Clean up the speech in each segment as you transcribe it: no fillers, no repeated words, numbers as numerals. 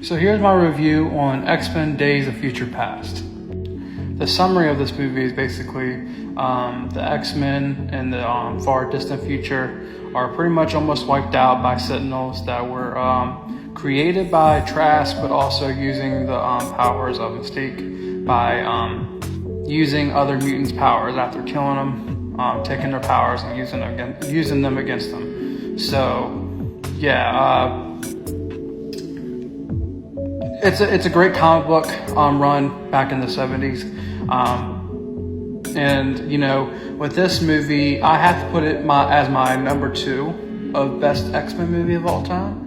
So here's my review on X-Men Days of Future Past. The summary of this movie is basically the X-Men in the far distant future are pretty much almost wiped out by Sentinels that were created by Trask, but also using the powers of Mystique by using other mutants' powers after killing them, taking their powers and using them against them. So yeah, it's a great comic book run back in the 70s. And you know, with this movie, I have to put it as my number 2 of best X-Men movie of all time.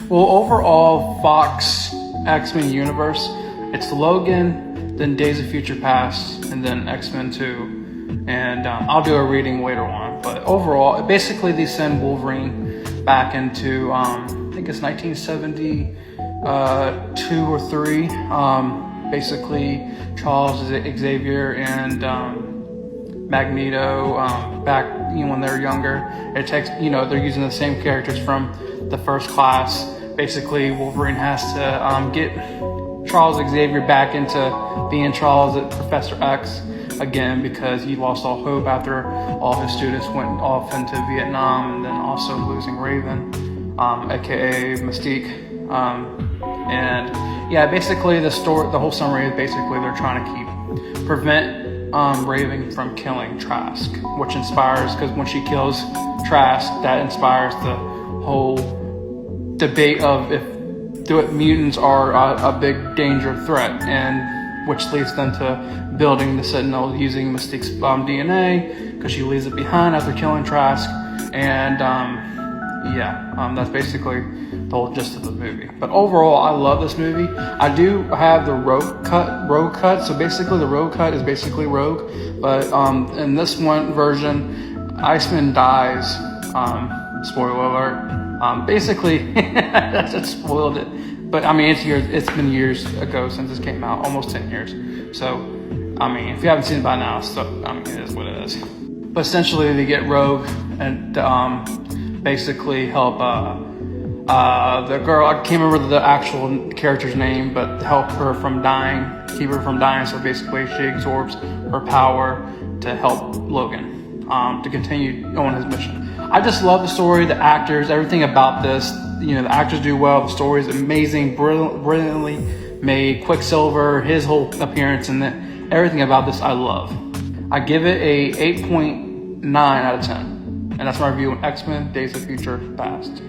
Well, overall, Fox X-Men universe, it's Logan, then Days of Future Past, and then X-Men 2. And I'll do a reading later on. But overall, basically they send Wolverine back into, I think it's 1972 or 3. Basically, Charles Xavier and Magneto back when they're younger. It takes, they're using the same characters from the First Class. Basically, Wolverine has to get Charles Xavier back into being Professor X again, because he lost all hope after all his students went off into Vietnam, and then also losing Raven, aka Mystique. And yeah, basically the whole summary is basically they're trying to prevent Raven from killing Trask, which inspires, because when she kills Trask, that inspires the whole debate of if mutants are a big danger threat, and which leads them to building the Sentinel using Mystique's DNA, because she leaves it behind after killing Trask. And that's basically the whole gist of the movie. But overall, I love this movie. I do have the Rogue cut. So basically the Rogue cut is basically Rogue, but in this one version, Iceman dies. Spoiler alert. Basically, that just spoiled it. But I mean, it's been years ago since this came out, almost 10 years. So I mean, if you haven't seen it by now, it is what it is. But essentially, they get Rogue and basically help the girl. I can't remember the actual character's name, but help her from dying, keep her from dying. So basically, she absorbs her power to help Logan to continue on his mission. I just love the story, the actors, everything about this. The actors do well. The story is amazing, brilliantly made. Quicksilver, his whole appearance, and everything about this I love. I give it a 8.9 out of 10. And that's my review on X-Men Days of Future Past.